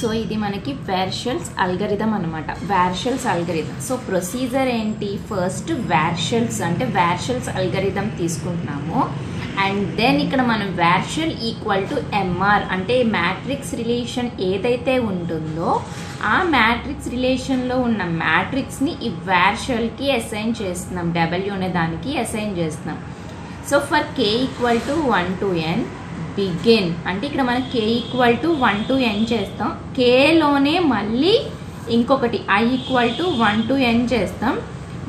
So ఇది మనకి వార్షల్స్ algorithm అనమాట. వార్షల్స్ అల్గరిథం. సో ప్రొసీజర్ ఏంటి, ఫస్ట్ వార్షల్స్ అంటే వార్షల్స్ అల్గరిథం తీసుకుంటున్నాము. అండ్ దెన్ ఇక్కడ మనం వార్షల్ ఈక్వల్ టు ఎంఆర్ అంటే మ్యాట్రిక్స్ రిలేషన్ ఏదైతే ఉంటుందో ఆ మ్యాట్రిక్స్ రిలేషన్లో ఉన్న మ్యాట్రిక్స్ని ఈ వార్షల్కి అసైన్ చేస్తున్నాం. డబ్ల్యూ అనే దానికి అసైన్ చేస్తున్నాం. So for K equal to 1 to n begin అంటే ఇక్కడ మనం K equal to 1 to n చేస్తాం. కేలోనే మళ్ళీ ఇంకొకటి I equal to 1 to n చేస్తాం.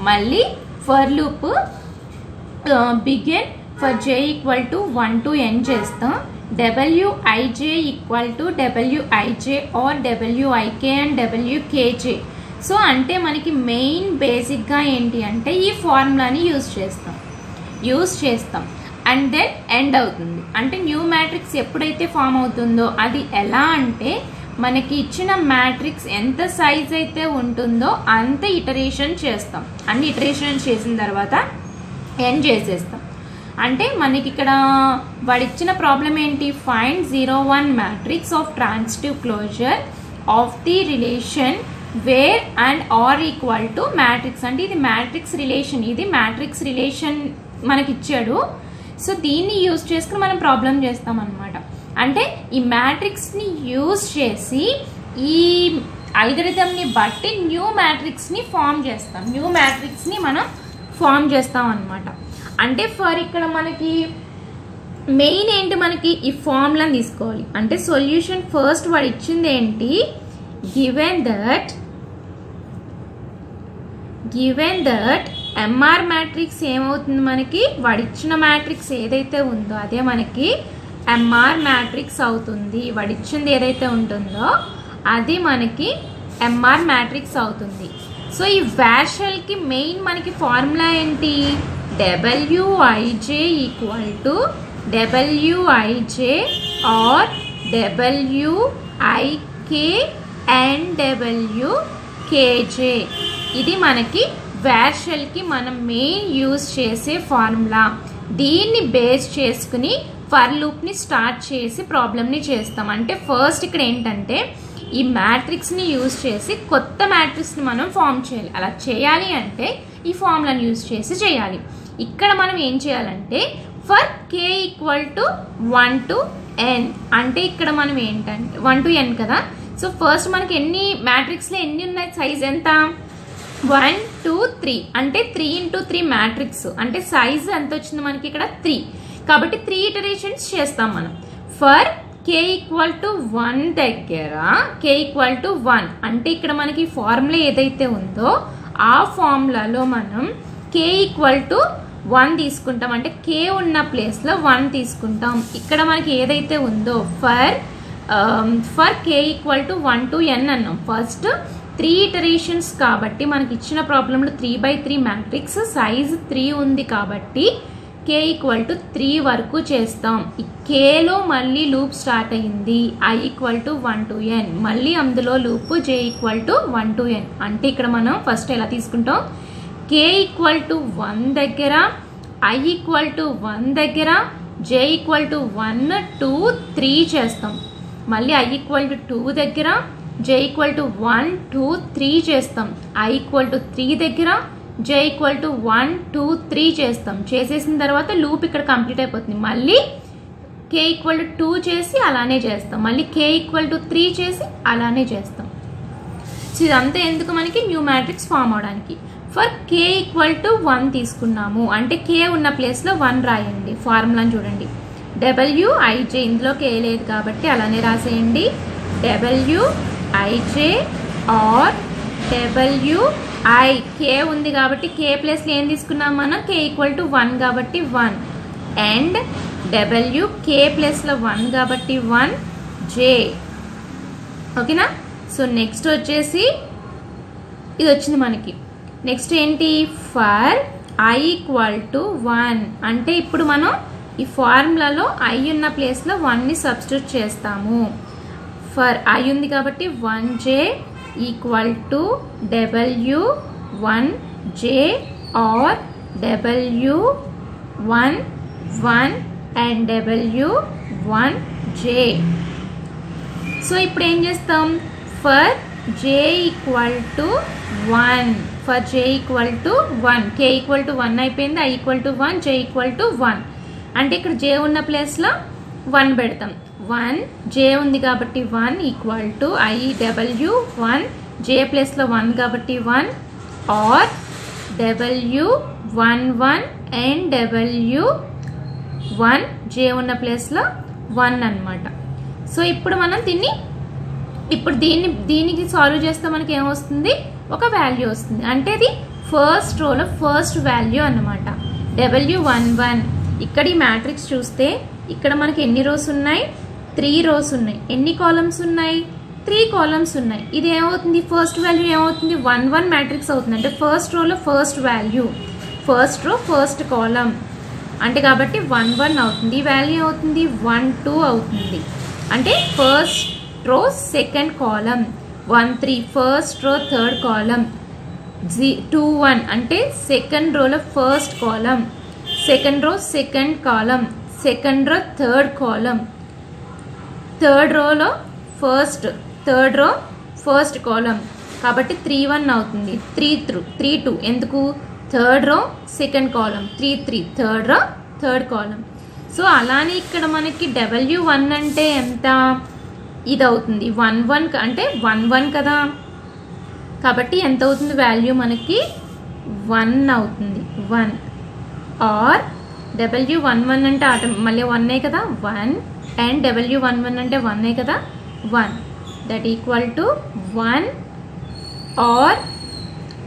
మళ్ళీ for loop begin for J equal to 1 to n చేస్తాం. wij equal to wij or wik and wkj. So అంటే మనకి మెయిన్ బేసిక్గా ఏంటి అంటే ఈ ఫార్ములాని యూజ్ చేస్తాం అండ్ దెన్ ఎండ్ అవుతుంది. అంటే న్యూ మ్యాట్రిక్స్ ఎప్పుడైతే ఫామ్ అవుతుందో అది ఎలా అంటే మనకి ఇచ్చిన మ్యాట్రిక్స్ ఎంత సైజ్ అయితే ఉంటుందో అంత ఇటరేషన్ చేస్తాం. అన్ని ఇటరేషన్ చేసిన తర్వాత ఎండ్ చేసేస్తాం. అంటే మనకి ఇక్కడ వాడు ఇచ్చిన ప్రాబ్లం ఏంటి, find 0, 1 matrix of transitive closure of the relation where and R equal to matrix. అంటే ఇది మ్యాట్రిక్స్ రిలేషన్ మనకి ఇచ్చాడు. సో దీన్ని యూజ్ చేసుకుని మనం ప్రాబ్లం చేస్తాం అనమాట. అంటే ఈ మ్యాట్రిక్స్ని యూజ్ చేసి ఈ అల్గరిథంని బట్టి న్యూ మ్యాట్రిక్స్ని మనం ఫామ్ చేస్తాం అనమాట. అంటే ఫర్ ఇక్కడ మనకి మెయిన్ ఏంటి, మనకి ఈ ఫార్ములాని తీసుకోవాలి. అంటే సొల్యూషన్ ఫస్ట్ వాడు ఇచ్చింది ఏంటి, గివెన్ దట్ ఎంఆర్ మ్యాట్రిక్స్ ఏమవుతుంది, మనకి వాడు ఇచ్చిన మ్యాట్రిక్స్ ఏదైతే ఉందో అదే మనకి ఎంఆర్ మ్యాట్రిక్స్ అవుతుంది. వాడు ఇచ్చింది ఏదైతే ఉంటుందో అది మనకి ఎంఆర్ మ్యాట్రిక్స్ అవుతుంది. సో ఈ వార్షల్కి మెయిన్ మనకి ఫార్ములా ఏంటి, wij equal to wij or wik and wkj. ఇది మనకి వార్షల్కి మనం మెయిన్ యూజ్ చేసే ఫార్ములా. దీన్ని బేస్ చేసుకుని ఫర్ లూప్ని స్టార్ట్ చేసి ప్రాబ్లమ్ని చేస్తాం. అంటే ఫస్ట్ ఇక్కడ ఏంటంటే ఈ మ్యాట్రిక్స్ని యూజ్ చేసి కొత్త మ్యాట్రిక్స్ని మనం ఫామ్ చేయాలి. అలా చేయాలి అంటే ఈ ఫార్ములాని యూజ్ చేసి చేయాలి. ఇక్కడ మనం ఏం చేయాలంటే for K equal to 1 to n అంటే ఇక్కడ మనం ఏంటంటే 1 to n కదా. సో ఫస్ట్ మనకి ఎన్ని మ్యాట్రిక్స్లో ఎన్ని ఉన్నాయి, సైజ్ ఎంత, 1 2 3 అంటే 3 into 3 మ్యాట్రిక్స్. అంటే సైజ్ ఎంత వచ్చింది మనకి ఇక్కడ 3. కాబట్టి 3 ఇటరేషన్స్ చేస్తాం మనం. ఫర్ కే ఈక్వల్ టు 1 దగ్గర కే ఈక్వల్ టు 1 అంటే ఇక్కడ మనకి ఫార్ములా ఏదైతే ఉందో ఆ ఫార్ములాలో మనం కే ఈక్వల్ టు 1 తీసుకుంటాం. అంటే కే ఉన్న ప్లేస్లో 1 తీసుకుంటాం. ఇక్కడ మనకి ఏదైతే ఉందో for K equal to 1 to n అన్నాం. ఫస్ట్ 3 ఇటరేషన్స్ కాబట్టి మనకి ఇచ్చిన ప్రాబ్లంలో 3/3 మ్యాట్రిక్స్ సైజ్ 3 ఉంది కాబట్టి కే ఈక్వల్ టు 3 వరకు చేస్తాం. ఈ కేలో మళ్ళీ లూప్ స్టార్ట్ అయ్యింది, I equal to 1 to n మళ్ళీ అందులో loop J equal to 1 to n. అంటే ఇక్కడ మనం ఫస్ట్ ఎలా తీసుకుంటాం, కే ఈక్వల్ టు 1 దగ్గర ఐ ఈక్వల్ టు 1 దగ్గర జే ఈక్వల్ టు 1 2 3 చేస్తాం. మళ్ళీ ఐ ఈక్వల్ టు 2 దగ్గర జే ఈక్వల్ టు 1 2 3 చేస్తాం. ఐ ఈక్వల్ టు 3 దగ్గర జే ఈక్వల్ టు 1 2 3 చేస్తాం. చేసేసిన తర్వాత లూప్ ఇక్కడ కంప్లీట్ అయిపోతుంది. మళ్ళీ కే ఈక్వల్ టు 2 చేసి అలానే చేస్తాం. మళ్ళీ కే ఈక్వల్ టు 3 చేసి అలానే చేస్తాం. సో ఇదంతా ఎందుకు, మనకి న్యూ మ్యాట్రిక్స్ ఫామ్ అవడానికి. ఫర్ కే ఈక్వల్ టు 1 తీసుకున్నాము అంటే కే ఉన్న ప్లేస్లో 1 రాయండి. ఫార్ములాని చూడండి, wij ఇందులో కే లేదు కాబట్టి అలానే రాసేయండి. wij ఆర్ wi కే ఉంది కాబట్టి కే ప్లేస్లో ఏం తీసుకున్నాం మనం, కే ఈక్వల్ టు 1 కాబట్టి 1 అండ్ కే ప్లేస్లో 1 కాబట్టి 1 జే. ఓకేనా. సో నెక్స్ట్ వచ్చేసి ఇది వచ్చింది మనకి. నెక్స్ట్ ఏంటి, ఫర్ ఐ ఈక్వల్ టు 1 అంటే ఇప్పుడు మనం ఈ ఫార్ములాలో ఐ ఉన్న ప్లేస్లో 1ని సబ్స్టిట్యూట్ చేస్తాము. ఫర్ ఐ ఉంది కాబట్టి 1j equal to w1j or w11 and w1j. So ఇప్పుడు ఏం చేస్తాం, for j equal to 1, for j equal to 1, k equal to 1 అయిపోయింది, i equal to 1, j equal to 1. అంటే ఇక్కడ j ఉన్న ప్లేస్లో 1 పెడతాం. 1 j ఉంది కాబట్టి 1 ఈక్వల్ టు IW 1, j ప్లేస్లో 1 కాబట్టి 1, are W11 and W1 j ఉన్న ప్లేస్లో 1 అనమాట. సో ఇప్పుడు మనం దీనికి సాల్వ్ చేస్తే మనకి ఏమొస్తుంది, ఒక వాల్యూ వస్తుంది. అంటే అది ఫస్ట్ రోలో ఫస్ట్ వాల్యూ అన్నమాట. W11 ఇక్కడ ఈ మ్యాట్రిక్స్ చూస్తే ఇక్కడ మనకి ఎన్ని రోస్ ఉన్నాయి, 3 రోస్ ఉన్నాయి. ఎన్ని కాలమ్స్ ఉన్నాయి, 3 కాలమ్స్ ఉన్నాయి. ఇది ఏమవుతుంది, ఫస్ట్ వాల్యూ ఏమవుతుంది, 1 1 మ్యాట్రిక్స్ అవుతుంది. అంటే ఫస్ట్ రోలో first value, first row first column అంటే కాబట్టి 1 1 అవుతుంది. ఈ వాల్యూ అవుతుంది 1 2 అవుతుంది. అంటే first row second column, 1 3 first row third column, 2 1 అంటే సెకండ్ రోలో first column, second row second column, second row third column, third రోలో థర్డ్ రో ఫస్ట్ కాలమ్ కాబట్టి 3 1 అవుతుంది. 3 2 ఎందుకు, third row second column, 3 3 third row third column. So అలానే ఇక్కడ మనకి W1 అంటే ఎంత, ఇది అవుతుంది 1 1 అంటే 1 1 కదా, కాబట్టి ఎంత అవుతుంది వాల్యూ మనకి 1 అవుతుంది. 1 ఆర్ W11 అంటే మళ్ళీ 1 కదా, 1 అండ్ W11 అంటే 1 కదా, 1 దట్ ఈక్వల్ టు 1 ఆర్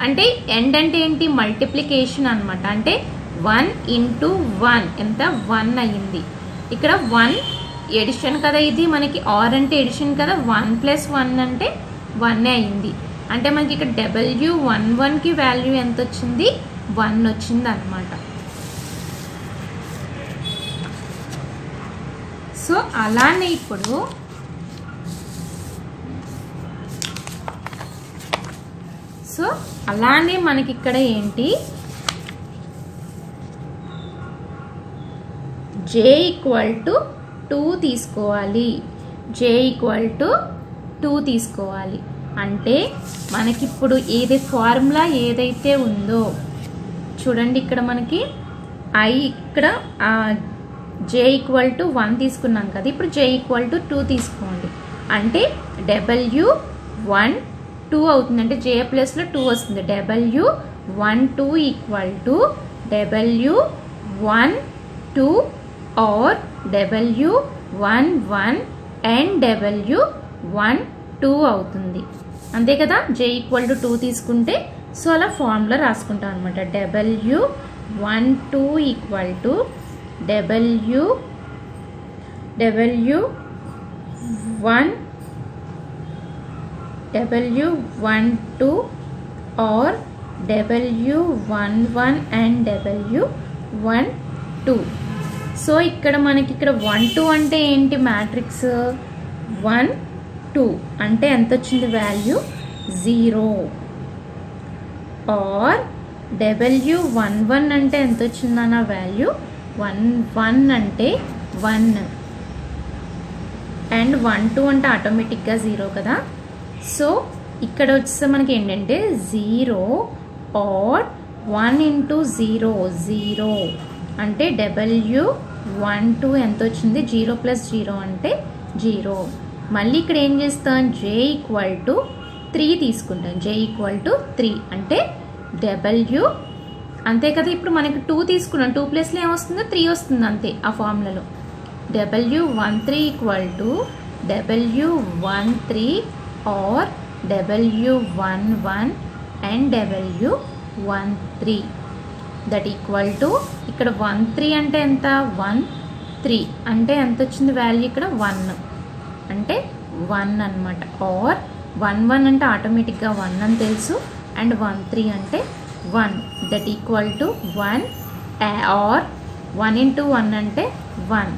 అంటే ఎండ్ అంటే ఏంటి, మల్టిప్లికేషన్ అనమాట. అంటే 1 ఇంటూ 1 ఎంత, 1 అయ్యింది. ఇక్కడ 1 ఎడిషన్ కదా, ఇది మనకి ఆర్ అంటే ఎడిషన్ కదా, 1 + 1 అంటే 1 అయింది. అంటే మనకి ఇక్కడ W11కి వాల్యూ ఎంత వచ్చింది, 1 వచ్చింది అనమాట. సో అలానే ఇప్పుడు మనకి ఇక్కడ ఏంటి, j ఈక్వల్ టు 2 తీసుకోవాలి, j ఈక్వల్ టు 2 తీసుకోవాలి. అంటే మనకిప్పుడు ఫార్ములా ఏదైతే ఉందో చూడండి, ఇక్కడ మనకి ఇక్కడ j ఈక్వల్ టు 1 తీసుకున్నాం కదా, ఇప్పుడు j ఈక్వల్ టు 2 తీసుకోండి. అంటే W1 2 అవుతుంది. అంటే j ప్లస్లో 2 వస్తుంది. W12 equal to W12 or W11 and W12 అవుతుంది. అంతే కదా, j ఈక్వల్ టు 2 తీసుకుంటే. సో అలా ఫార్ములా రాసుకుంటాం అనమాట. W12 equal to W12 or W11 and W12. So ఇక్కడ మనకి ఇక్కడ 1 2 అంటే ఏంటి, మ్యాట్రిక్స్ 1 2 అంటే ఎంత వచ్చింది వాల్యూ, 0. ఆర్ W11 అంటే ఎంత వచ్చిందన్న వాల్యూ, 1 1 అంటే 1 అండ్ 1 2 అంటే ఆటోమేటిక్గా 0 కదా. సో ఇక్కడ వచ్చేస్తే మనకి ఏంటంటే 0 ఆర్ 1 ఇంటూ 0 0 అంటే W12 ఎంత వచ్చింది, 0 + 0 అంటే 0. మళ్ళీ ఇక్కడ ఏం చేస్తాం, j ఈక్వల్ టు 3 తీసుకుంటాం. j ఈక్వల్ టు 3 అంటే అంతే కదా. ఇప్పుడు మనకి 2 తీసుకున్నాం, 2 ప్లేస్లో ఏమొస్తుందో 3 వస్తుంది అంతే ఆ ఫార్ములాలో. W13 equal to W13 or W11 and W13 that equal to ఇక్కడ 13 అంటే ఎంత, 13 అంటే ఎంత వచ్చింది వాల్యూ, ఇక్కడ 1 అంటే 1 అనమాట. ఆర్ 11 అంటే ఆటోమేటిక్గా 1 అని తెలుసు, అండ్ 13 అంటే 1 that equal to 1 or 1 into 1 అంటే 1.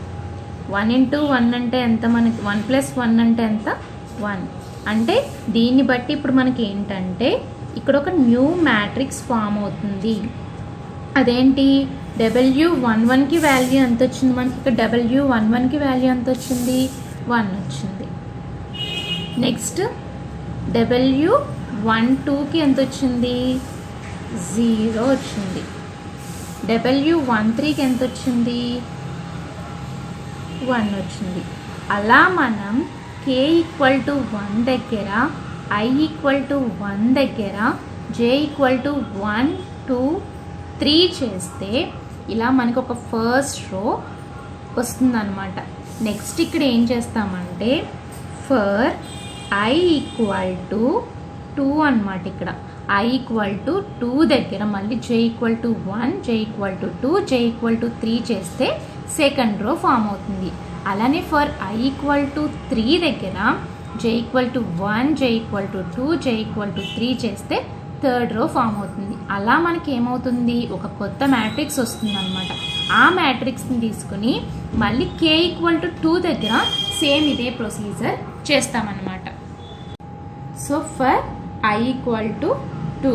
1 ఇంటూ 1 అంటే ఎంత మనకి, 1 + 1 అంటే ఎంత, 1. అంటే దీన్ని బట్టి ఇప్పుడు మనకి ఏంటంటే ఇక్కడ ఒక న్యూ మ్యాట్రిక్స్ ఫామ్ అవుతుంది. అదేంటి, W11కి వాల్యూ ఎంత వచ్చింది మనకి, ఇక్కడ W11కి వాల్యూ ఎంత వచ్చింది, 1 వచ్చింది. నెక్స్ట్ W12కి ఎంత వచ్చింది? 0 వచ్చింది. W13కి ఎంత వచ్చింది? 1 వచ్చింది. అలా మనం k = 1 దగ్గర, I = 1 దగ్గర, j = 1 2 3 చేస్తే ఇలా మనకు ఒక ఫస్ట్ రో వస్తుందన్నమాట. నెక్స్ట్ ఇక్కడ ఏం చేస్తామంటే ఫర్ I = 2 అన్నమాట. ఇక్కడ I = 2 దగ్గర మళ్ళీ j = 1, j = 2, j = 3 చేస్తే సెకండ్ రో ఫామ్ అవుతుంది. అలానే ఫర్ I = 3 దగ్గర j = 1, j = 2, j = 3 చేస్తే థర్డ్ రో ఫామ్ అవుతుంది. అలా మనకి ఏమవుతుంది? ఒక కొత్త మ్యాట్రిక్స్ వస్తుంది అనమాట. ఆ మ్యాట్రిక్స్ని తీసుకుని మళ్ళీ k = 2 దగ్గర సేమ్ ఇదే ప్రొసీజర్ చేస్తామన్నమాట. So for I = 2.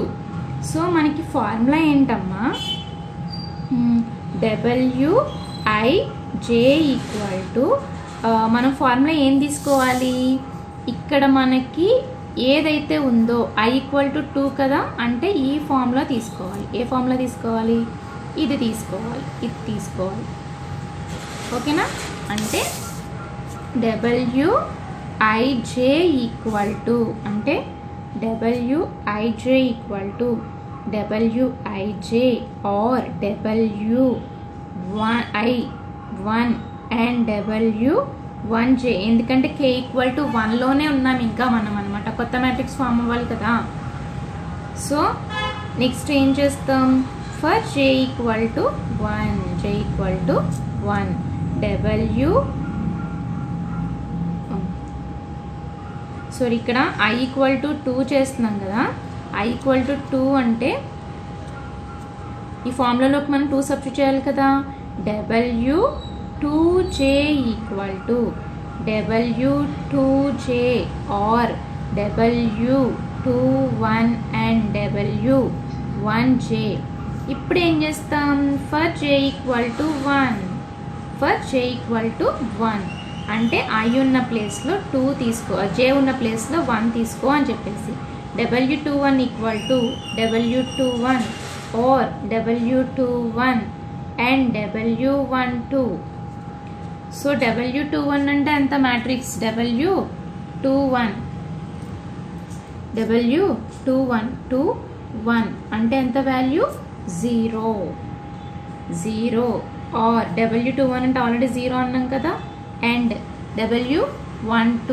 సో మనకి ఫార్ములా ఏంటమ్మా? Wij = మనం ఫార్ములా ఏం తీసుకోవాలి? ఇక్కడ మనకి ఏదైతే ఉందో I = 2 కదా, అంటే ఈ ఫార్ములా తీసుకోవాలి. ఏ ఫార్ములా తీసుకోవాలి? ఇది తీసుకోవాలి, ఇది తీసుకోవాలి. ఓకేనా? అంటే Wij = అంటే Wij or W1 and W1j. ఎందుకంటే k = 1లోనే ఉన్నాం ఇంకా మనం అనమాట. కొత్త మ్యాట్రిక్స్ ఫామ్ అవ్వాలి కదా. సో నెక్స్ట్ ఏం చేస్తాం? ఫర్ j = 1, j = 1, సారీ ఇక్కడ I = 2 చేస్తున్నాం కదా. I = 2 అంటే ఈ ఫార్ములాలోకి మనం 2 సబ్స్టిట్యూట్ చేయాలి కదా. W2j = W2j or W21 and W1j. ఇప్పుడు ఏం చేస్తాం? ఫర్ j = 1, ఫర్ j = 1 అంటే I ఉన్న ప్లేస్లో 2 తీసుకో, j ఉన్న ప్లేస్లో 1 తీసుకో అని చెప్పేసి W21 = W21 or W21 and W12. So W21 అంటే ఎంత? మ్యాట్రిక్స్ W21 2 1 అంటే ఎంత వాల్యూ? 0 or W21 అంటే ఆల్రెడీ 0 అన్నాం కదా. అండ్ W12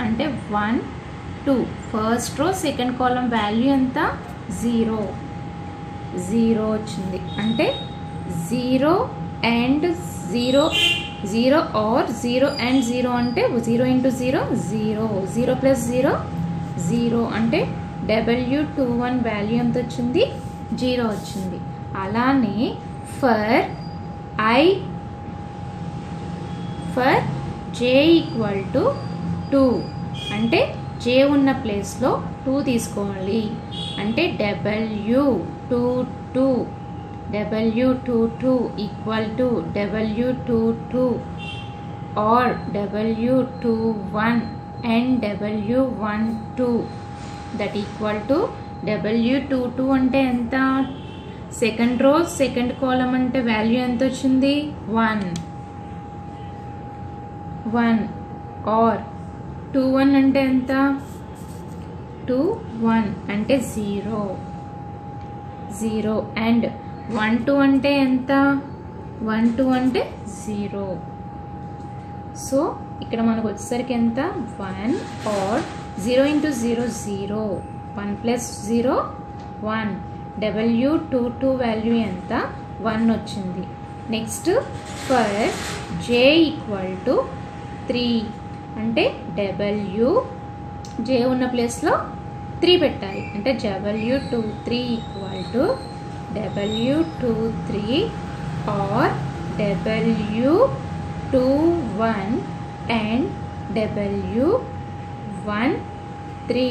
అంటే 1 2. First row second column value ఎంత? 0 వచ్చింది. అంటే 0 and 0 or 0 and 0 అంటే 0 × 0 0, 0 + 0 0 అంటే W21 వాల్యూ ఎంత వచ్చింది? 0 వచ్చింది. అలానే ఫర్ j = 2 అంటే j ఉన్న ప్లేస్లో 2 తీసుకోవాలి. అంటే W22 = W22 or W21 and W12 that equal to W22 అంటే ఎంత? సెకండ్ రో సెకండ్ కాలం అంటే వాల్యూ ఎంత వచ్చింది? 1 or 21 అంటే ఎంత? 21 అంటే 0 and 12 అంటే ఎంత? 12 అంటే 0. సో ఇక్కడ మనకు వచ్చేసరికి ఎంత? 1 or 0 × 0 0, 1 + 0 1. W22 వాల్యూ ఎంత? 1 వచ్చింది. నెక్స్ట్ ఫర్ j = 3 అంటే j ఉన్న ప్లేస్లో 3 పెట్టాలి. అంటే W23 = W23 or W21 and W13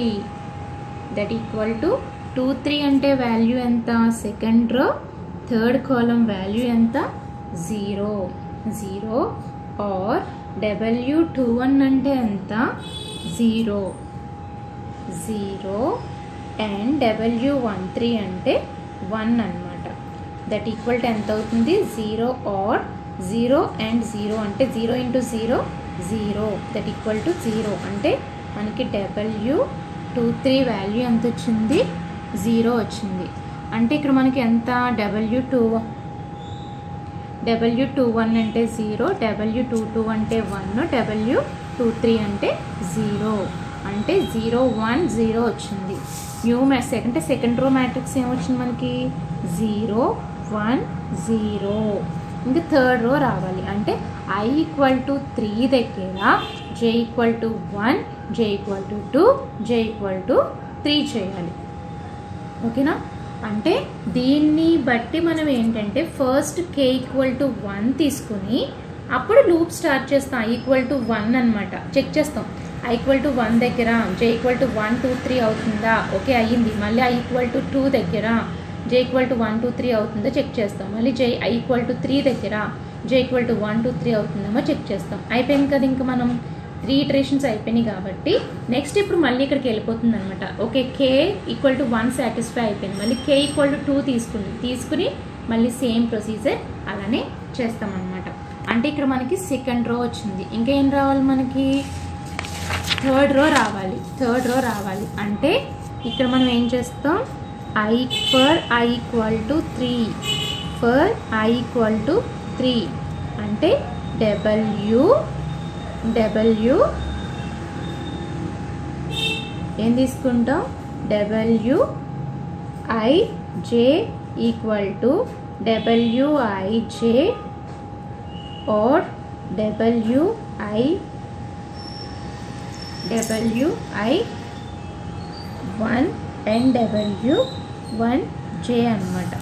that equal to 23 అంటే వాల్యూ ఎంత? Second row third column value ఎంత? 0 or W21 అంటే ఎంత? 0 0 and W13 అంటే 1 అన్నమాట. దట్ ఈక్వల్ టు ఎంత అవుతుంది 0 or 0 and 0 అంటే 0 into 0 0 దట్ ఈక్వల్ టు 0 అంటే మనకి W23 వాల్యూ ఎంత వచ్చింది 0 వచ్చింది. అంటే ఇక్కడ మనకి ఎంత W21 అంటే 0, W22 అంటే 1, W23 అంటే 0 అంటే 0 1 0 వచ్చింది. అంటే సెకండ్ రో మ్యాట్రిక్స్ ఏమొచ్చింది మనకి 0 1 0. ఇంకా థర్డ్ రో రావాలి అంటే I ఈక్వల్ టు 3 దగ్గర J equal to 1, J equal to 2, J equal to 3 చేయాలి. ఓకేనా? అంటే దీన్ని బట్టి మనం ఏంటంటే ఫస్ట్ K ఈక్వల్ టు 1 తీసుకుని అప్పుడు లూప్ స్టార్ట్ చేస్తాం. I ఈక్వల్ టు 1 అనమాట. చెక్ చేస్తాం. I ఈక్వల్ టు 1 దగ్గర J ఈక్వల్ టు 1 2 3 అవుతుందా? ఓకే అయ్యింది. మళ్ళీ I ఈక్వల్ టు 2 దగ్గర J ఈక్వల్ టు 1 2 3 అవుతుందో చెక్ చేస్తాం. మళ్ళీ I ఈక్వల్ టు 3 దగ్గర J ఈక్వల్ టు 1 2 3 అవుతుందేమో చెక్ చేస్తాం. అయిపోయింది కదా, ఇంకా మనం 3 ఇటరేషన్స్ అయిపోయినాయి కాబట్టి నెక్స్ట్ ఇప్పుడు మళ్ళీ ఇక్కడికి వెళ్ళిపోతుంది అనమాట. Okay K equal to 1 satisfy అయిపోయింది. మళ్ళీ K ఈక్వల్ టు 2 తీసుకుని మళ్ళీ సేమ్ ప్రొసీజర్ అలానే చేస్తామన్నమాట. అంటే ఇక్కడ మనకి సెకండ్ రో వచ్చింది. ఇంకా ఏం రావాలి మనకి థర్డ్ రో రావాలి. అంటే ఇక్కడ మనం ఏం చేస్తాం ఫర్ I ఈక్వల్ టు 3 అంటే W ఏం తీసుకుంటాం Wij equal to Wij or Wi1 and W1J అన్నమాట.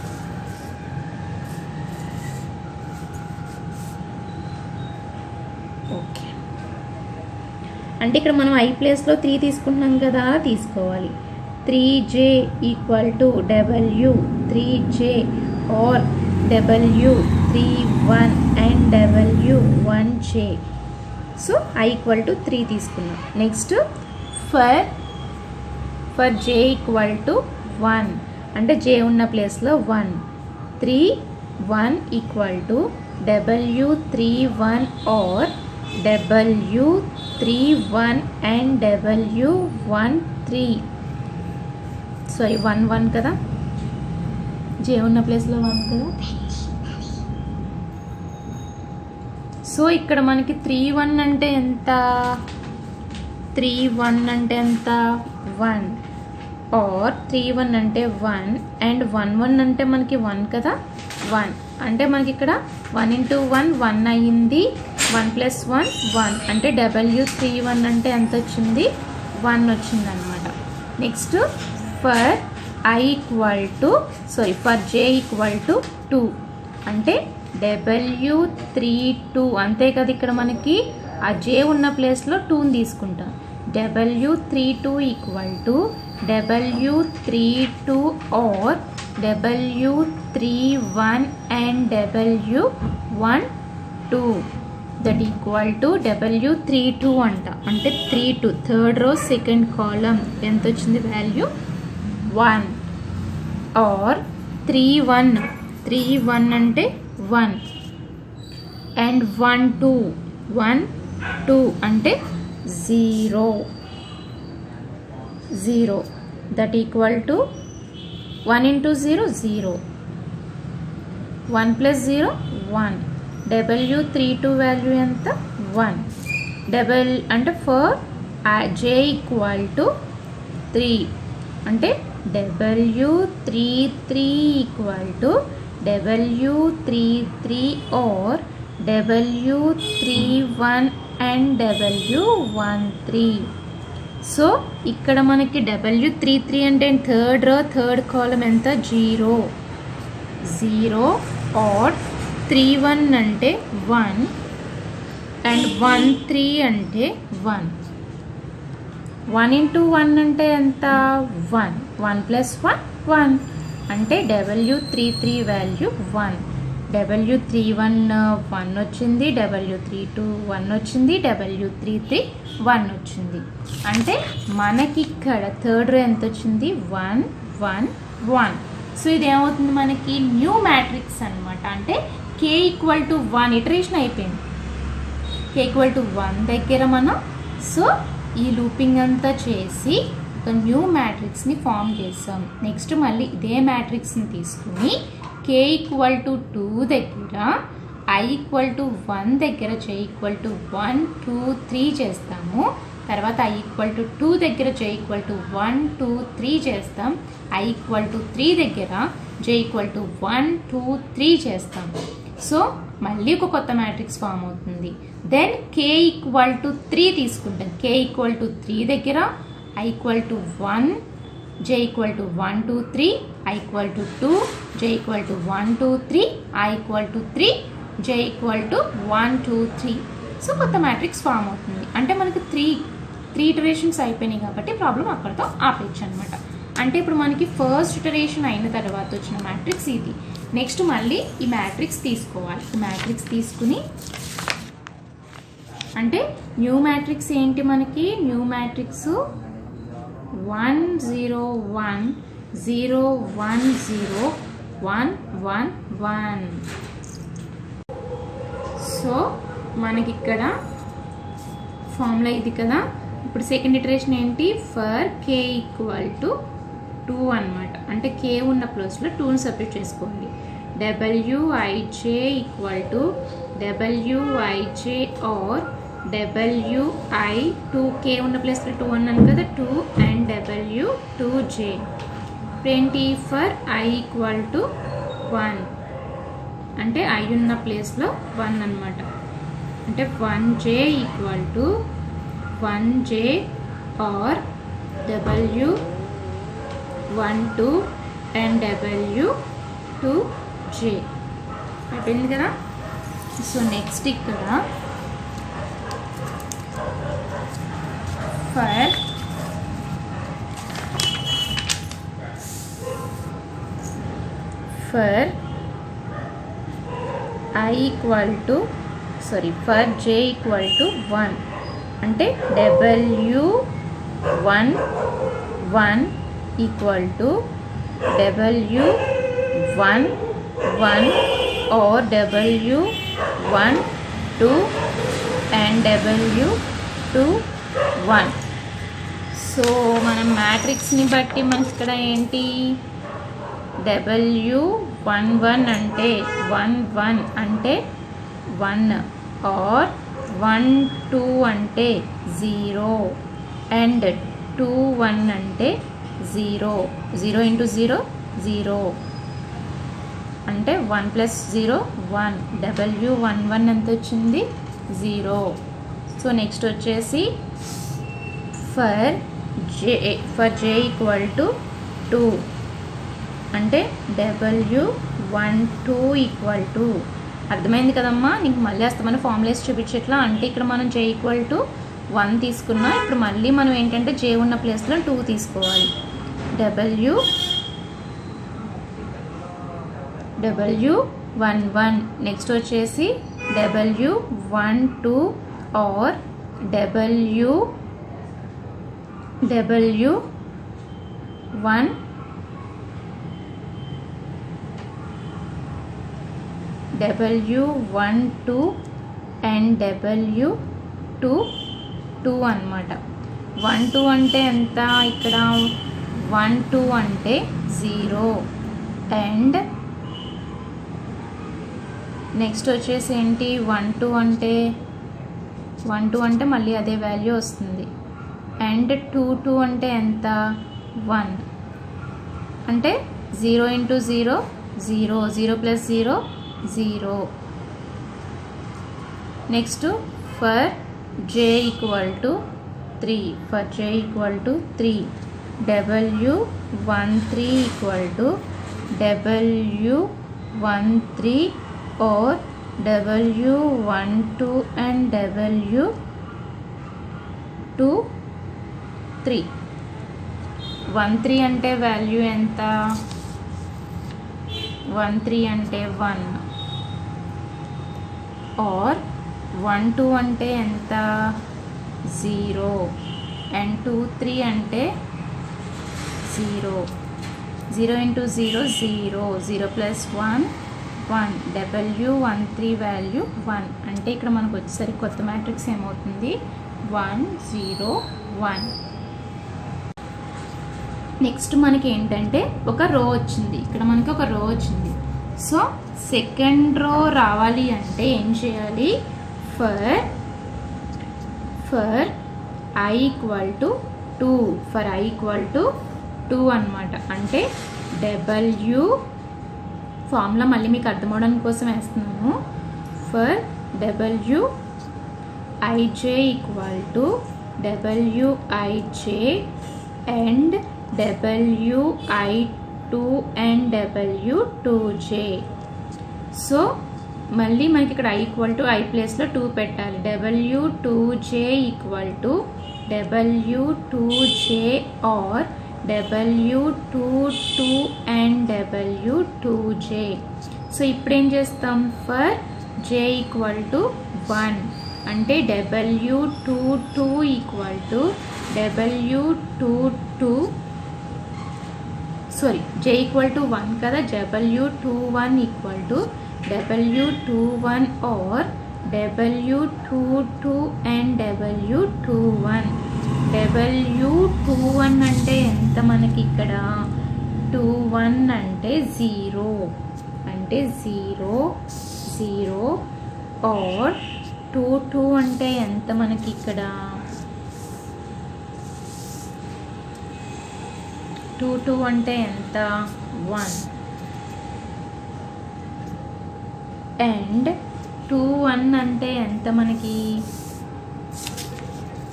ఓకే అంటే ఇక్కడ మనం I ప్లేస్లో 3 తీసుకుంటున్నాం కదా, తీసుకోవాలి. 3J equal to W3J or W31 and W1J. So I equal to 3 తీసుకున్నాం. Next for J equal to 1 అంటే J ఉన్న ప్లేస్లో 1, 3 1 equal to W31 or W31 and W13. Sorry 1 1 కదా, J ఉన్న ప్లేస్లో 1 కదా. సో ఇక్కడ మనకి 3 1 అంటే ఎంత 1 or 3 1 అంటే 1 and 1 1 అంటే మనకి 1 కదా, 1 అంటే మనకి ఇక్కడ 1 into 1 1 అయ్యింది, 1 plus 1 1 అంటే W31 అంటే ఎంత వచ్చింది 1 వచ్చింది అనమాట. Next for J equal to 2 అంటే W32 అంతే కదా. ఇక్కడ మనకి ఆ J ఉన్న ప్లేస్లో 2ని తీసుకుంటాం. W32 equal to W32 or W31 and W12 that equal to W32 అంట. అంటే 32 థర్డ్ రో సెకండ్ కాలం ఎంత వచ్చింది వాల్యూ 1 or 3 1 అంటే 1 and 1 2 అంటే 0 that equal to 1 into 0 0, 1 plus 0 1, W32 value ఎంత 1 అంటే ఫర్ J ఈక్వల్ టు 3 అంటే W33 equal to W33 or W31 and W13. So ఇక్కడ మనకి W33 అంటే థర్డ్ కాలం ఎంత 0 or 31 అంటే 1 and 13 అంటే 1. 1 into 1 అంటే ఎంత 1 plus 1 1 అంటే W33 వాల్యూ 1. W31 1 వచ్చింది, W32 1 వచ్చింది, W33 1 వచ్చింది. అంటే మనకి ఇక్కడ థర్డ్ రో ఎంత వచ్చింది? 1 1 1. సో ఇది ఏమవుతుంది మనకి? న్యూ మ్యాట్రిక్స్ అనమాట. అంటే k = 1 ఇటరేషన్ అయిపోయింది. k = 1 దగ్గర మనం సో ఈ లూపింగ్ అంతా చేసి ఒక న్యూ మ్యాట్రిక్స్ని ఫామ్ చేసాం. నెక్స్ట్ మళ్ళీ ఇదే మ్యాట్రిక్స్ని తీసుకుని k = 2 దగ్గర I = 1 దగ్గర j = 1 2 3 చేస్తాము. తర్వాత I = 2 దగ్గర j = 1 2 3 చేస్తాం. I = 3 దగ్గర j = 1 2 3 చేస్తాం. సో మళ్ళీ ఒక కొత్త మ్యాట్రిక్స్ ఫామ్ అవుతుంది. దెన్ k = 3 తీసుకుంటాం. k = 3 దగ్గర I = 1 j = 1 2 3, I = 2, j = 1 2 3, I = 3, j = 1 2 3. So కొత్త మ్యాట్రిక్స్ ఫామ్ అవుతుంది. అంటే మనకి త్రీ ఇటరేషన్స్ అయిపోయినాయి కాబట్టి ప్రాబ్లం అక్కడితో ఆపేయచ్చు అనమాట. అంటే ఇప్పుడు మనకి ఫస్ట్ ఇటరేషన్ అయిన తర్వాత వచ్చిన మ్యాట్రిక్స్ ఇది. నెక్స్ట్ మళ్ళీ ఈ మ్యాట్రిక్స్ తీసుకోవాలి. ఈ మ్యాట్రిక్స్ తీసుకుని అంటే న్యూ మ్యాట్రిక్స్ ఏంటి మనకి? New matrix 1 0 1 0 1 0 1 1 1. సో మనకి ఇక్కడ ఫార్ములా ఇది కదా. ఇప్పుడు సెకండ్ ఇటరేషన్ ఏంటి? ఫర్ k = 2 అనమాట. అంటే k ఉన్న ప్లేస్లో 2ని సబ్స్టిట్యూట్ చేసుకోండి. wij = wij or wi 2k ఉన్న ప్లేస్లో 2 అన్నాను కదా, 2 అండ్ w2j. ఏంటి? ఫర్ I = 1 అంటే I ఉన్న ప్లేస్లో 1 అనమాట. అంటే 1j = 1j or w12 and w2j. అయిపోయింది కదా. సో నెక్స్ట్ ఇక్కడ ఫర్ I = ఫర్ j = 1 అంటే w11 = w11 or w12 and w21. So మనం మ్యాట్రిక్స్ని బట్టి మనకి ఇక్కడ ఏంటి? w11 అంటే 1 1 అంటే 1 or 1 2 అంటే 0 అండ్ 2 1 అంటే 0. 0 × 0 0 అంటే 1 + 0 1. w11 ఎంత వచ్చింది? 0. సో నెక్స్ట్ వచ్చేసి ఫర్ j = 2 అంటే w12 అర్థమైంది కదమ్మా. నీకు మళ్ళీ వస్తామని ఫార్ములేస్ చూపించట్లా. అంటే ఇక్కడ మనం j = 1 తీసుకున్నా. ఇప్పుడు మళ్ళీ మనం ఏంటంటే j ఉన్న ప్లేస్లో 2 తీసుకోవాలి. w11 నెక్స్ట్ వచ్చేసి w12 are w12 and w22 అన్నమాట. 1 2 అంటే ఎంత? ఇక్కడ 1 2 అంటే 0 అండ్ నెక్స్ట్ వచ్చేసి ఏంటి? 1 2 అంటే మళ్ళీ అదే వాల్యూ వస్తుంది. అండ్ 2 2 అంటే ఎంత? 1 అంటే 0 × 0 0 0 + 0 0. Next for j = 3 for j = 3 w13 w13 or w12 and w23. 13 అంటే వాల్యూ ఎంత? 13 అంటే 1 ఆర్ 1 2 అంటే ఎంత 0 అండ్ 2 3 అంటే 0 0 into 0 0 0 plus 1 1 W13 వాల్యూ 1 అంటే ఇక్కడ మనకు వచ్చేసరికి కొత్త మ్యాట్రిక్స్ ఏమవుతుంది 1 0 1. నెక్స్ట్ మనకి ఏంటంటే ఒక రో వచ్చింది, ఇక్కడ మనకి ఒక రో వచ్చింది. సో సెకండ్ రో రావాలి అంటే ఏం చేయాలి, for I equal to 2 for I equal to 2 అనమాట. అంటే W ఫార్ములా మళ్ళీ మీకు అర్థమవడం కోసం వేస్తున్నాను. For Wij equal to Wij and Wi2 and W2j. So మళ్ళీ మనకి ఇక్కడ I ఈక్వల్ టు I ప్లేస్లో 2 పెట్టాలి. W2j equal to W2j or W22 and W2j. So ఇప్పుడు ఏం చేస్తాం, ఫర్ j ఈక్వల్ టు 1 అంటే W22 equal to W22 sorry j equal to 1 కదా, W21 equal to W21 are W22 and W21. W21 అంటే ఎంత మనకి ఇక్కడ 21 అంటే 0 అంటే 0 0 ఆర్ 22 అంటే ఎంత మనకి ఇక్కడ 22 అంటే ఎంత 1 అండ్ 21 అంటే ఎంత మనకి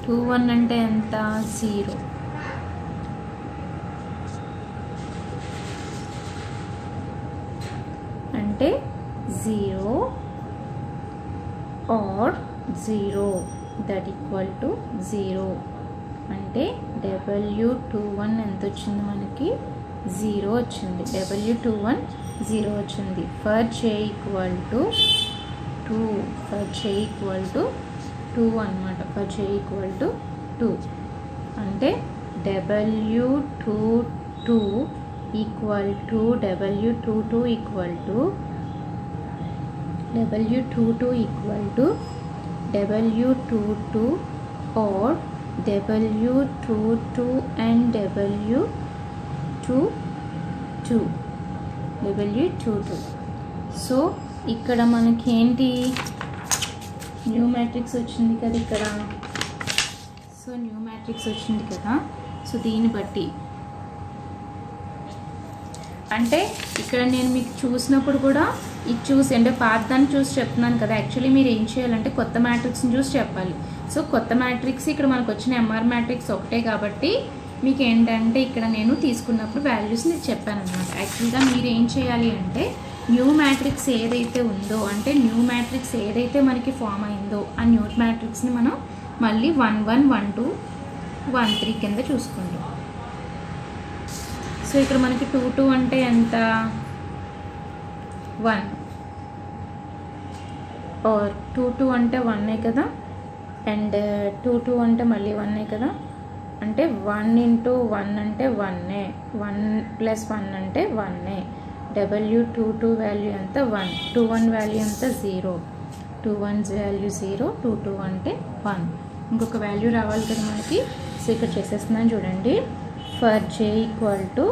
21 అంటే ఎంత 0. అంటే 0 ఆర్ 0 దట్ ఈక్వల్ టు 0 అంటే W21 ఎంత వచ్చింది మనకి 0 వచ్చింది. W21 0 వచ్చింది. For j equal to 2 for j equal to 2 అనమాట. ఫర్ j ఈక్వల్ టు 2 అంటే W22 equal to W22 equal to W22 or W22 and W22. So ఇక్కడ మనకి ఏంటి న్యూ మ్యాట్రిక్స్ వచ్చింది కదా ఇక్కడ. సో న్యూ మ్యాట్రిక్స్ వచ్చింది కదా. సో దీన్ని బట్టి అంటే ఇక్కడ నేను మీకు చూసినప్పుడు కూడా ఇది చూసి అంటే పాతదాన్ని చూసి చెప్తున్నాను కదా. యాక్చువల్లీ మీరు ఏం చేయాలంటే కొత్త మ్యాట్రిక్స్ని చూసి చెప్పాలి. సో కొత్త మ్యాట్రిక్స్ ఇక్కడ మనకు వచ్చిన ఎంఆర్ మ్యాట్రిక్స్ ఒకటే కాబట్టి మీకు ఏంటంటే ఇక్కడ నేను తీసుకున్నప్పుడు వాల్యూస్ని చెప్పాను అనమాట. యాక్చువల్గా మీరు ఏం చేయాలి అంటే న్యూ మ్యాట్రిక్స్ ఏదైతే ఉందో అంటే న్యూ మ్యాట్రిక్స్ ఏదైతే మనకి ఫామ్ అయిందో ఆ న్యూ మ్యాట్రిక్స్ని మనం మళ్ళీ 1 1 1 2 1 3 కింద చూసుకుంటాం. సో ఇక్కడ మనకి 2 2 అంటే ఎంత 1 ఆర్ 2 2 అంటే 1 కదా అండ్ 2 2 అంటే మళ్ళీ 1 కదా. అంటే 1 ఇంటూ 1 అంటే 1 1 ప్లస్ 1 అంటే 1. W22 వాల్యూ ఎంత 1 21 వాల్యూ ఎంత 0 21 వాల్యూ 0 22 అంటే 1. ఇంకొక వాల్యూ రావాలి కదా మనకి. సో ఇక్కడ చేసేస్తున్నాను చూడండి. For j equal to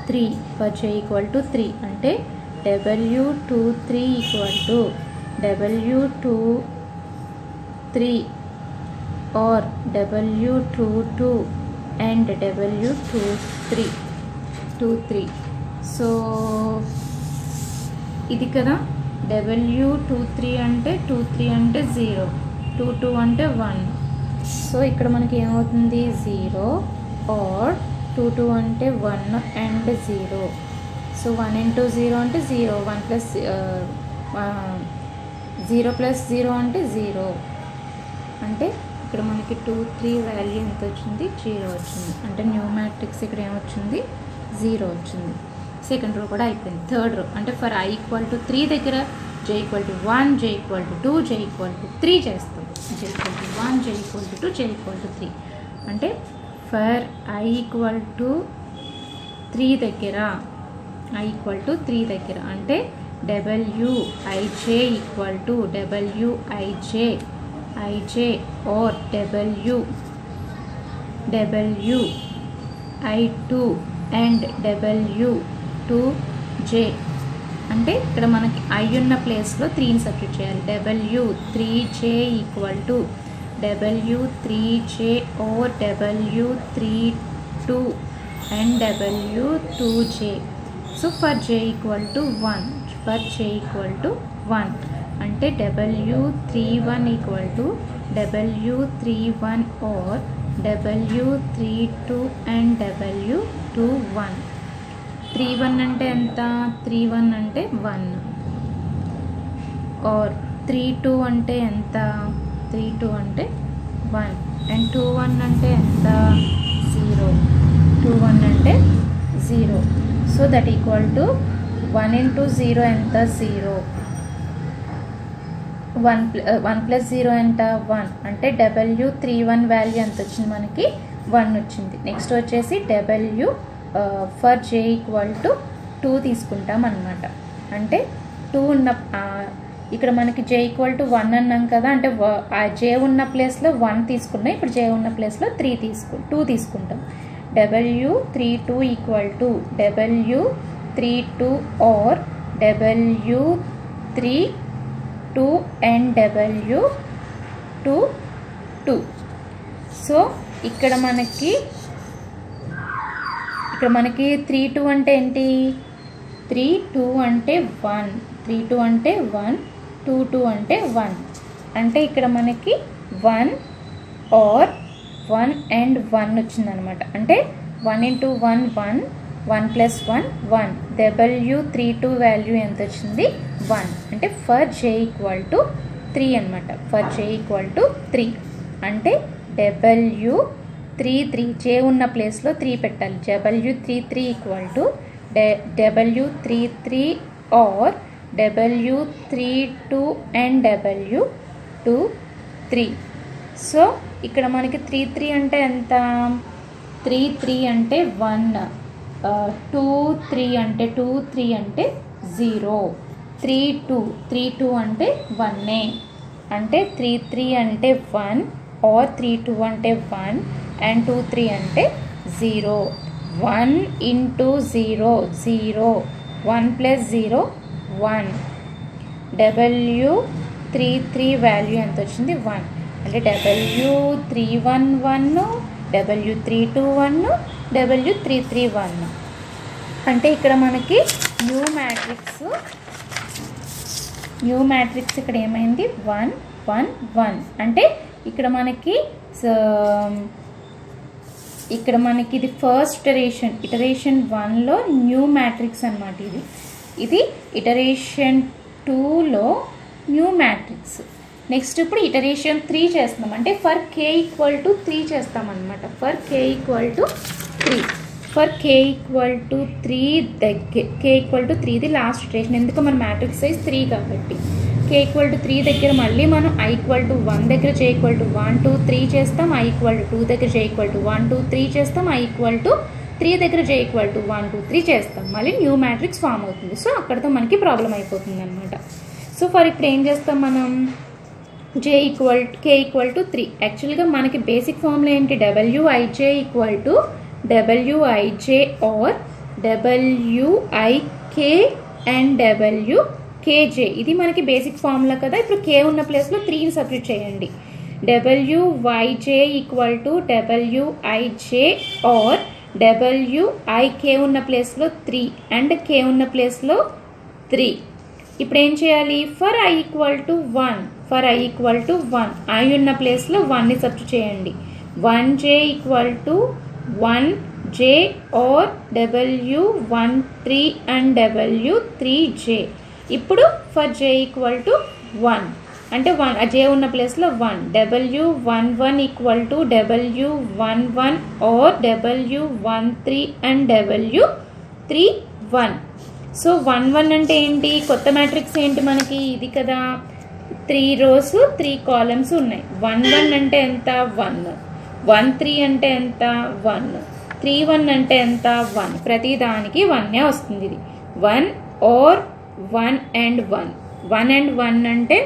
3 for j equal to 3 అంటే W23 equal to W23 or W22 and W23. So ఇది కదా W23 అంటే 23 అంటే 0 22 అంటే 1. సో ఇక్కడ మనకి ఏమవుతుంది 0 ఆర్ 22 అంటే 1 అండ్ 0. సో 1 ఇంటూ 0 అంటే 0 1 ప్లస్ 0 ప్లస్ 0 అంటే 0. అంటే ఇక్కడ మనకి 2 3 వాల్యూ ఎంత వచ్చింది 0 వచ్చింది. అంటే న్యూ మ్యాట్రిక్స్ ఇక్కడ ఏమొచ్చింది 0 వచ్చింది. సెకండ్ రో కూడా అయిపోయింది. థర్డ్ రో అంటే ఫర్ I ఈక్వల్ టు 3 దగ్గర j equal to 1, j equal to 2, j equal to 3 చేస్తాం. j equal to 1, j equal to 2, j equal to 3 అంటే ఫర్ i ఈక్వల్ టు 3 దగ్గర i ఈక్వల్ టు 3 దగ్గర అంటే wij equal to wij or wi2 and w2j అంటే ఇక్కడ మనకి i ఉన్న ప్లేస్లో 3ని సబ్స్టిట్యూట్ చేయాలి. w3j equal to w3j or w32 and w2j. So for j equal to 1 అంటే w31 equal to w31 or w32 and w21. 31 అంటే ఎంత? 31 అంటే 1 ఆర్ 32 అంటే ఎంత? 32 అంటే 1 అండ్ 21 అంటే ఎంత? 0. 21 అంటే 0. So that equal to 1 into 0 ఎంత? 0. 1 plus 0 ఎంత? 1 అంటే w31 వాల్యూ ఎంత వచ్చింది మనకి? 1 వచ్చింది. నెక్స్ట్ వచ్చేసి ఫర్ j ఈక్వల్ టు 2 తీసుకుంటాం అన్నమాట. అంటే 2 ఉన్న ఇక్కడ మనకి j ఈక్వల్ టు 1 అన్నాం కదా, అంటే j ఉన్న ప్లేస్లో 1 తీసుకున్నాం. ఇప్పుడు j ఉన్న ప్లేస్లో 2 తీసుకుంటాం. w32 equal to w32 or w32 and w22. So ఇక్కడ మనకి 32 అంటే ఏంటి? 32 అంటే 1, 32 అంటే 1, 22 అంటే 1. అంటే ఇక్కడ మనకి 1 or 1 and 1 వచ్చిందనమాట. అంటే 1 into 1 1, 1 plus 1 1. w32 వాల్యూ ఎంత వచ్చింది? 1. అంటే ఫర్ j ఈక్వల్ టు 3 అనమాట. ఫర్ j ఈక్వల్ టు 3 అంటే w33 j ఉన్న ప్లేస్లో 3 పెట్టాలి. w33 equal to w33 or w32 and w23. So ఇక్కడ మనకి 33 అంటే ఎంత? 33 అంటే 1, 23 అంటే 23 అంటే 0, 32 అంటే 1. అంటే 33 అంటే 1 or 32 అంటే 1 and 23 అంటే 0. 1 into 0 0, 1 plus 0 1. w33 వాల్యూ ఎంత వచ్చింది? 1. అంటే w31 1, w32 1, w33 1. అంటే ఇక్కడ మనకి న్యూ మ్యాట్రిక్స్ ఇక్కడ ఏమైంది? 1 1 1. అంటే ఇక్కడ మనకి ఇది ఫస్ట్ ఇటరేషన్ 1లో న్యూ మ్యాట్రిక్స్ అనమాట. ఇది ఇటరేషన్ 2లో న్యూ మ్యాట్రిక్స్. నెక్స్ట్ ఇప్పుడు ఇటరేషన్ 3 చేస్తున్నాం. అంటే ఫర్ k ఈక్వల్ టు 3 చేస్తాం అనమాట. For k equal to 3 k equal to 3 the last iteration. ఎందుకు? మన మ్యాట్రిక్స్ సైజ్ 3 కాబట్టి. k ఈక్వల్ టు 3 దగ్గర మళ్ళీ మనం i ఈక్వల్ టు 1 దగ్గర j ఈక్వల్ టు 1 2 3 చేస్తాం. i ఈక్వల్ టు 2 దగ్గర j ఈక్వల్ టు 1 2 3 చేస్తాం. i ఈక్వల్ టు 3 దగ్గర j ఈక్వల్ టు 1 2 3 చేస్తాం. మళ్ళీ న్యూ మ్యాట్రిక్స్ ఫామ్ అవుతుంది. సో అక్కడతో మనకి ప్రాబ్లం అయిపోతుంది అనమాట. సో ఇప్పుడు ఏం చేస్తాం మనం? k equal to 3. యాక్చువల్గా మనకి బేసిక్ ఫార్ములా ఏంటి? wij equal to wij or wik and wkj. ఇది మనకి బేసిక్ ఫార్ములా కదా. ఇప్పుడు k ఉన్న ప్లేస్లో 3ని సబ్స్టిట్యూట్ చేయండి. wyj equal to wij or wik ఉన్న ప్లేస్లో 3 అండ్ k ఉన్న ప్లేస్లో 3. ఇప్పుడు ఏం చేయాలి? For i equal to 1 i ఉన్న ప్లేస్లో 1ని సబ్స్టిట్యూట్ చేయండి. 1j equal to 1j or w13 and w3j. ఇప్పుడు ఫర్ j ఈక్వల్ టు 1 అంటే j ఉన్న ప్లేస్లో 1. w11 equal to w11 or w13 and w31. So 1 1 అంటే ఏంటి, కొత్త మ్యాట్రిక్స్ ఏంటి మనకి ఇది కదా, 3 rows 3 columns ఉన్నాయి. 1 1 అంటే ఎంత 1, 1 3 అంటే ఎంత 1, 3 1 అంటే ఎంత 1. ప్రతి దానికి 1 వస్తుంది. ఇది 1 or 1 and 1, 1 and 1 అంటే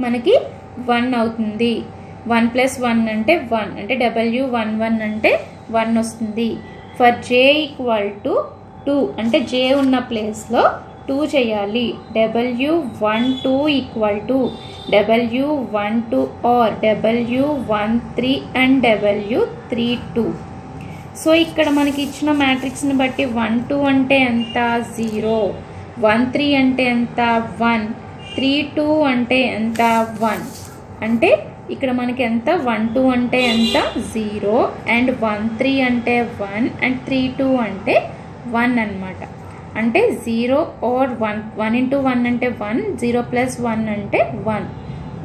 మనకి 1 అవుతుంది. 1 plus 1 అంటే 1 అంటే W11 అంటే 1 వస్తుంది. ఫర్ j ఈక్వల్ టు 2 అంటే j ఉన్న ప్లేస్లో 2 చేయాలి. W12 equal to W12 or W13 and W32. So ఇక్కడ మనకి ఇచ్చిన మ్యాట్రిక్స్ని బట్టి 1 2 అంటే ఎంత 0, 1 3 అంటే ఎంత 1, 3 2 అంటే ఎంత 1. అంటే ఇక్కడ మనకి ఎంత 1 2 అంటే ఎంత 0 అండ్ 1 3 అంటే 1 అండ్ 3 2 అంటే 1 అన్నమాట. అంటే 0 or 1 into 1 అంటే 1, 0 plus 1 అంటే 1.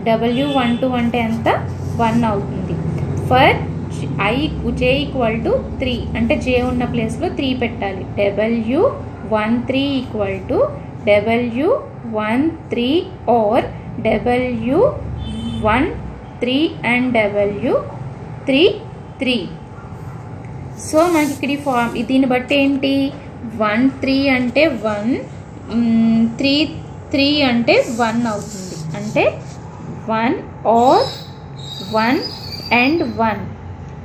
W12 అంటే ఎంత 1 అవుతుంది. ఫర్ j ఈక్వల్ టు 3 అంటే j ఉన్న ప్లేస్లో 3 పెట్టాలి. W13 equal to W13 or W13 and W33. So మనకి ఇక్కడ ఈ ఫార్మ్ దీన్ని బట్టి ఏంటి 1 3 అంటే 1, 3 3 అంటే 1 అవుతుంది. అంటే 1 or 1 and 1.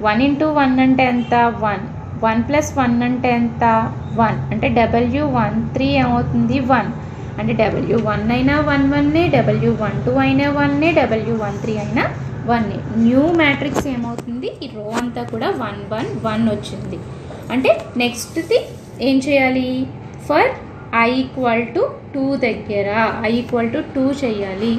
1 into 1 అంటే ఎంత 1, 1 plus 1 అంటే ఎంత 1. అంటే W13 ఏమవుతుంది 1. అంటే W1 అయినా 1 1, W12 అయినా 1, W13 అయినా 1. న్యూ మ్యాట్రిక్స్ ఏమవుతుంది, ఈ రో అంతా కూడా 1 1 1 వచ్చింది. అంటే నెక్స్ట్ది ఏం చేయాలి, ఫర్ I ఈక్వల్ టు 2 దగ్గర I ఈక్వల్ టు 2 చేయాలి.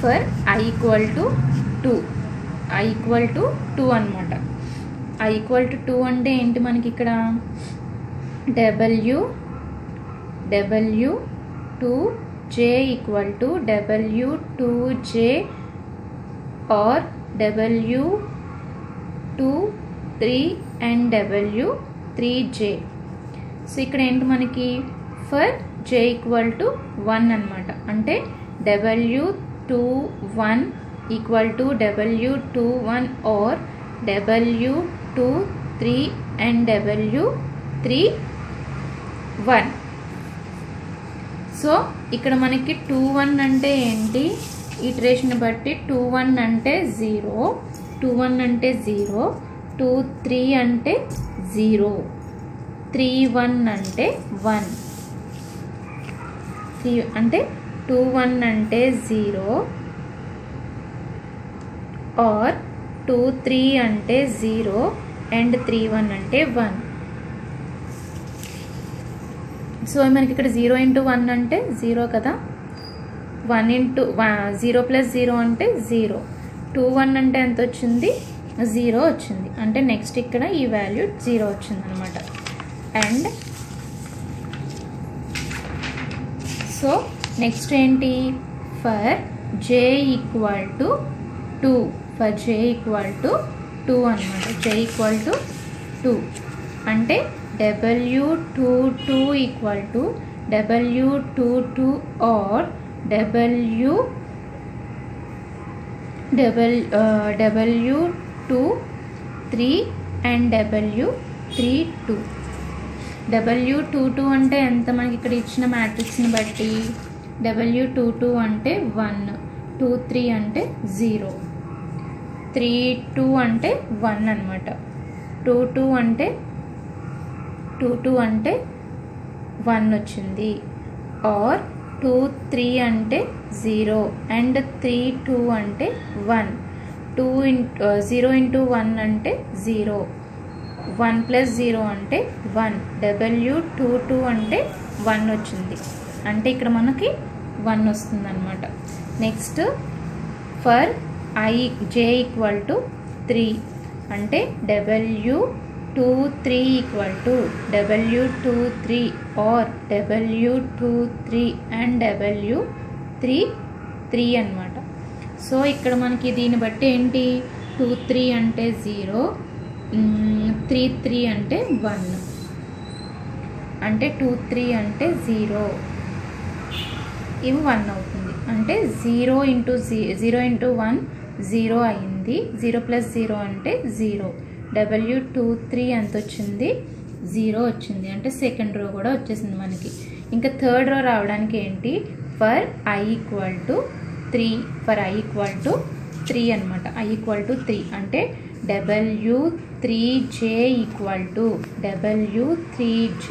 For I equal to 2, I equal to 2 అనమాట. I ఈక్వల్ టు 2 అంటే ఏంటి మనకి ఇక్కడ W2j equal to W2j or W23 and W3j. So ఇక్కడ ఏంటి మనకి ఫర్ j ఈక్వల్ టు 1 అనమాట. అంటే W21 equal to W21 or W23 and W31. So ఇక్కడ మనకి 2 1 అంటే ఏంటి, ఇటరేషన్ బట్టి 2 1 అంటే 0, 2 1 అంటే 0, 2 3 అంటే 0, 3 1 అంటే 1, 3 అంటే 2 1 అంటే 0 or 2 3 అంటే 0 and 3 1 అంటే 1. సో మనకి ఇక్కడ 0 into 1 అంటే 0 కదా, 1 into 0 plus 0 అంటే 0, 2 1 అంటే ఎంత వచ్చింది 0 వచ్చింది. అంటే నెక్స్ట్ ఇక్కడ ఈ వాల్యూ 0 వచ్చింది అనమాట. అండ్ సో నెక్స్ట్ ఏంటి, for j equal to 2, for j equal to 2 అనమాట. j ఈక్వల్ టు 2 అంటే W22 equal to W22 or W23 and W32. W22 అంటే ఎంత మనకి ఇక్కడ ఇచ్చిన మ్యాట్రిక్స్ని బట్టి W22 అంటే 1, 23 అంటే 0, 32 అంటే 1 అనమాట, 22 అంటే 1 వచ్చింది. ఆర్ 2 3 అంటే 0 అండ్ 3 2 అంటే 1, 0 into 1 అంటే 0, 1 plus 0 అంటే 1, W22 అంటే 1 వచ్చింది. అంటే ఇక్కడ మనకి 1 వస్తుంది అనమాట. Next for j equal to 3 అంటే W23 equal to W23 are W23 and W33 అనమాట. సో ఇక్కడ మనకి దీన్ని బట్టి ఏంటి 2 3 అంటే 0, 3 3 అంటే 1, అంటే 2 3 అంటే 0, ఇవి 1 అవుతుంది. అంటే 0 ఇంటూ 1 0 అయింది. 0 ప్లస్ 0 అంటే 0. W23 ఎంత వచ్చింది? 0 వచ్చింది. అంటే సెకండ్ రో కూడా వచ్చేసింది మనకి. ఇంకా థర్డ్ రో రావడానికి ఏంటి? For I equal to 3, for I equal to 3 అనమాట. I ఈక్వల్ టు 3 అంటే W3J equal to W3J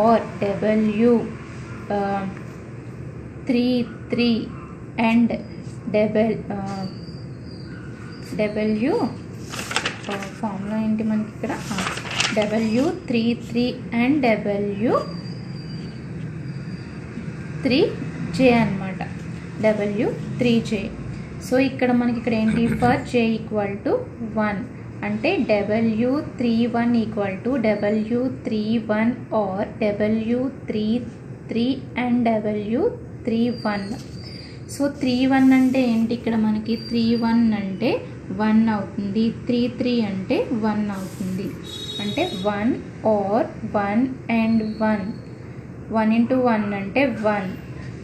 or W33 and W formula ఏంటి మనకి ఇక్కడ? W33 అండ్ W3J అనమాట. W3J. సో ఇక్కడ మనకి ఇక్కడ ఏంటి? ఫర్ J ఈక్వల్ టు 1 అంటే W31 equal to W31 or W33 and W31. So 31 అంటే ఏంటి? ఇక్కడ మనకి 31 అంటే 1 అవుతుంది, 33 అంటే 1 అవుతుంది. అంటే 1 ఆర్ 1 అండ్ 1. 1 ఇంటూ 1 అంటే 1.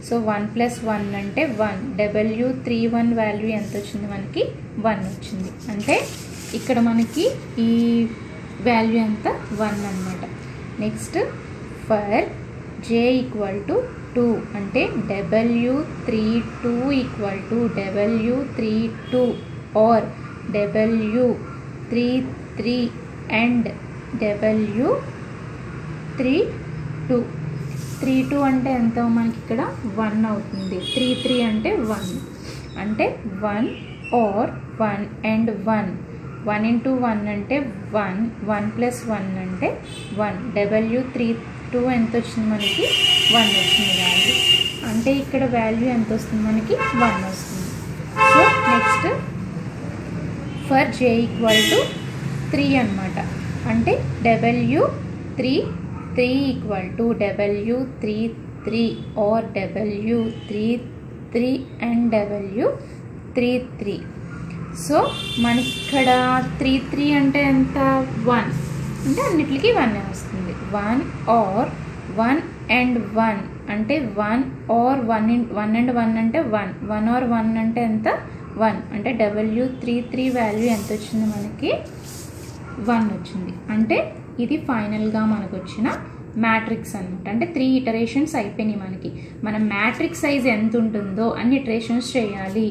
సో 1 ప్లస్ 1 అంటే 1. W31 వాల్యూ ఎంత వచ్చింది మనకి? 1 వచ్చింది. అంటే ఇక్కడ మనకి ఈ వాల్యూ ఎంత? 1 అనమాట. Next for J equal to 2 అంటే W32 equal to W32 are W33 and W32. 32 అంటే ఎంత మనకి ఇక్కడ? 1 అవుతుంది. 33 అంటే 1. అంటే 1 ఆర్ 1 అండ్ 1. 1 ఇంటూ 1 అంటే 1. 1 ప్లస్ 1 అంటే 1. W32 ఎంత వచ్చింది మనకి? 1 వచ్చింది వాల్యూ. అంటే ఇక్కడ వాల్యూ ఎంత వస్తుంది మనకి? 1 వస్తుంది. So next for J equal to 3 అనమాట. అంటే W33 equal to W33 or W33 and W33. So మనకి ఇక్కడ 33 అంటే ఎంత? 1 అంటే అన్నిటికీ 1 వస్తుంది. 1 ఆర్ 1 అండ్ 1 అంటే 1 ఆర్ 1 అండ్ 1 అంటే 1. 1 ఆర్ 1 అంటే ఎంత? 1. అంటే W33 వాల్యూ ఎంత వచ్చింది మనకి? 1 వచ్చింది. అంటే ఇది ఫైనల్గా మనకు వచ్చిన మ్యాట్రిక్స్ అనమాట. అంటే 3 ఇటరేషన్స్ అయిపోయినాయి మనకి. మనం మ్యాట్రిక్స్ సైజ్ ఎంత ఉంటుందో అన్ని ఇటరేషన్స్ చేయాలి.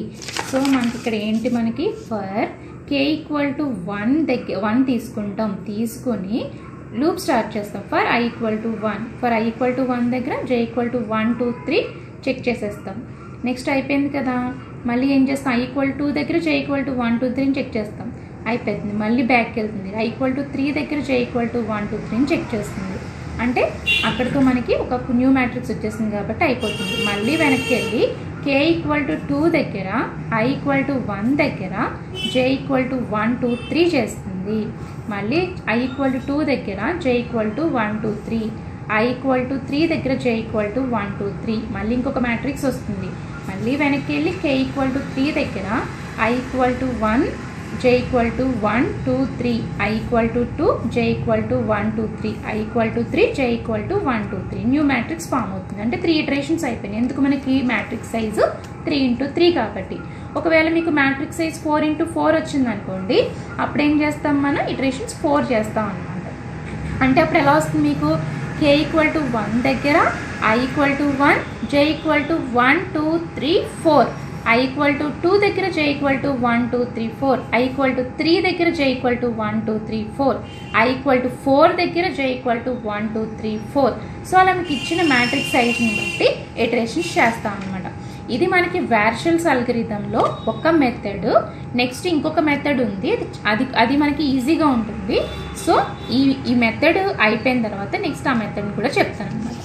సో మనకి ఇక్కడ ఏంటి? మనకి ఫర్ K ఈక్వల్ టు 1 దగ్గర 1 తీసుకుంటాం. తీసుకొని లూప్ స్టార్ట్ చేస్తాం. For I equal to 1, for I equal to 1 దగ్గర J ఈక్వల్ టు 1 2 3 చెక్ చేసేస్తాం. నెక్స్ట్ అయిపోయింది కదా. మళ్ళీ ఏం చేస్తాం? I ఈక్వల్ 2 దగ్గర J ఈక్వల్ టు 1 2 3 చెక్ చేస్తాం. అయిపోతుంది. మళ్ళీ బ్యాక్కి వెళ్తుంది. I ఈక్వల్ టు 3 దగ్గర J ఈక్వల్ టు 1 2 3 చెక్ చేస్తుంది. అంటే అక్కడితో మనకి ఒక న్యూ మ్యాట్రిక్స్ వచ్చేసింది కాబట్టి అయిపోతుంది. మళ్ళీ వెనక్కి వెళ్ళి K ఈక్వల్ టు 2 దగ్గర I ఈక్వల్ టు 1 దగ్గర J ఈక్వల్ టు 1 2 3 చేస్తుంది. మళ్ళీ I ఈక్వల్ టు 2 దగ్గర J equal to 1 2 3. I equal to 3 దగ్గర J ఈక్వల్ టు 1 2 3. మళ్ళీ ఇంకొక మ్యాట్రిక్స్ వస్తుంది. మళ్ళీ వెనక్కి వెళ్ళి K ఈక్వల్ టు 3 దగ్గర I equal to 1 J equal to 1 2 3. I equal to 2 J equal to 1 2 3. I equal to 3 J equal to 1 2 3. New matrix form అవుతుంది. అంటే 3 ఇటరేషన్స్ అయిపోయినాయి. ఎందుకు మనకి? మ్యాట్రిక్స్ సైజు 3 ఇంటూ 3 కాబట్టి. ఒకవేళ మీకు మ్యాట్రిక్స్ సైజ్ 4 ఇంటూ 4 వచ్చింది అనుకోండి, అప్పుడు ఏం చేస్తాం? మనం ఇటరేషన్స్ 4 చేస్తాం అనమాట. అంటే అప్పుడు ఎలా వస్తుంది మీకు? K ఈక్వల్ టు 1 దగ్గర I equal to 1 J equal to 1 2 3 4. I equal to 2 దగ్గర J equal to 1 2 3 4. I equal to 3 దగ్గర J equal to 1 2 3 4. I equal to 4 దగ్గర J ఈక్వల్ టు 1 2 3 4. సో అలా మీకు ఇచ్చిన మ్యాట్రిక్స్ సైజ్ని బట్టి ఇటరేషన్స్ చేస్తాం అనమాట. ఇది మనకి వార్షల్స్ అల్గరిథంలో ఒక మెథడ్. నెక్స్ట్ ఇంకొక మెథడ్ ఉంది. అది మనకి ఈజీగా ఉంటుంది. సో ఈ మెథడ్ అయిపోయిన తర్వాత నెక్స్ట్ ఆ మెథడ్ని కూడా చెప్తాను అనమాట.